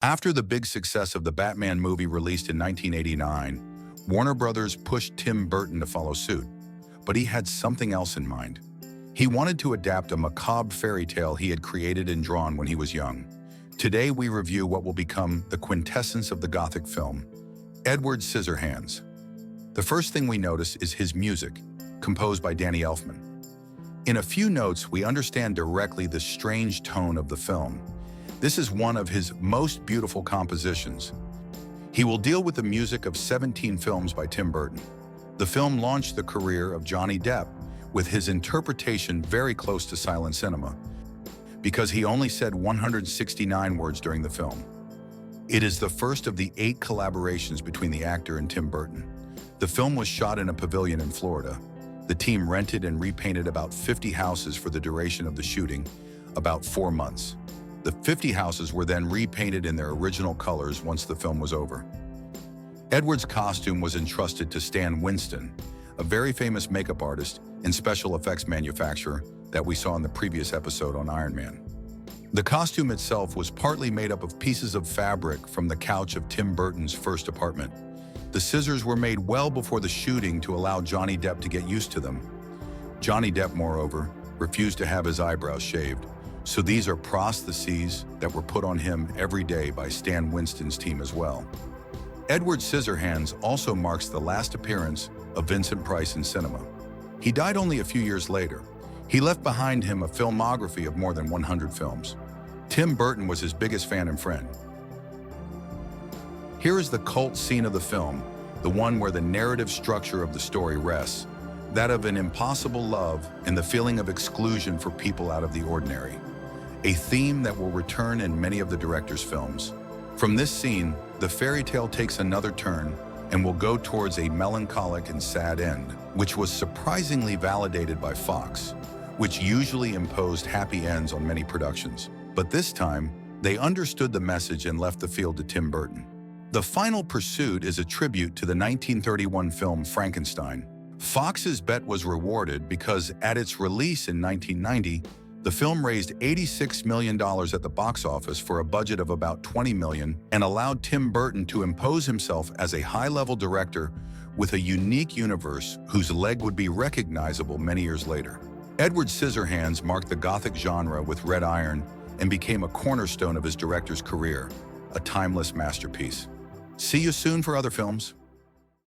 After the big success of the Batman movie released in 1989, Warner Brothers pushed Tim Burton to follow suit, but he had something else in mind. He wanted to adapt a macabre fairy tale he had created and drawn when he was young. Today we review what will become the quintessence of the Gothic film, Edward Scissorhands. The first thing we notice is his music, composed by Danny Elfman. In a few notes, we understand directly the strange tone of the film. This is one of his most beautiful compositions. He will deal with the music of 17 films by Tim Burton. The film launched the career of Johnny Depp, with his interpretation very close to silent cinema, because he only said 169 words during the film. It is the first of the 8 collaborations between the actor and Tim Burton. The film was shot in a pavilion in Florida. The team rented and repainted about 50 houses for the duration of the shooting, about 4 months. The 50 houses were then repainted in their original colors once the film was over. Edward's costume was entrusted to Stan Winston, a very famous makeup artist and special effects manufacturer that we saw in the previous episode on Iron Man. The costume itself was partly made up of pieces of fabric from the couch of Tim Burton's first apartment. The scissors were made well before the shooting to allow Johnny Depp to get used to them. Johnny Depp, moreover, refused to have his eyebrows shaved, so these are prostheses that were put on him every day by Stan Winston's team as well. Edward Scissorhands also marks the last appearance of Vincent Price in cinema. He died only a few years later. He left behind him a filmography of more than 100 films. Tim Burton was his biggest fan and friend. Here is the cult scene of the film, the one where the narrative structure of the story rests, that of an impossible love and the feeling of exclusion for people out of the ordinary, a theme that will return in many of the director's films. From this scene, the fairy tale takes another turn and will go towards a melancholic and sad end, which was surprisingly validated by Fox, which usually imposed happy ends on many productions. But this time, they understood the message and left the field to Tim Burton. The Final Pursuit is a tribute to the 1931 film Frankenstein. Fox's bet was rewarded because at its release in 1990, the film raised $86 million at the box office for a budget of about $20 million and allowed Tim Burton to impose himself as a high-level director with a unique universe whose leg would be recognizable many years later. Edward Scissorhands marked the Gothic genre with Red Iron and became a cornerstone of his director's career, a timeless masterpiece. See you soon for other films.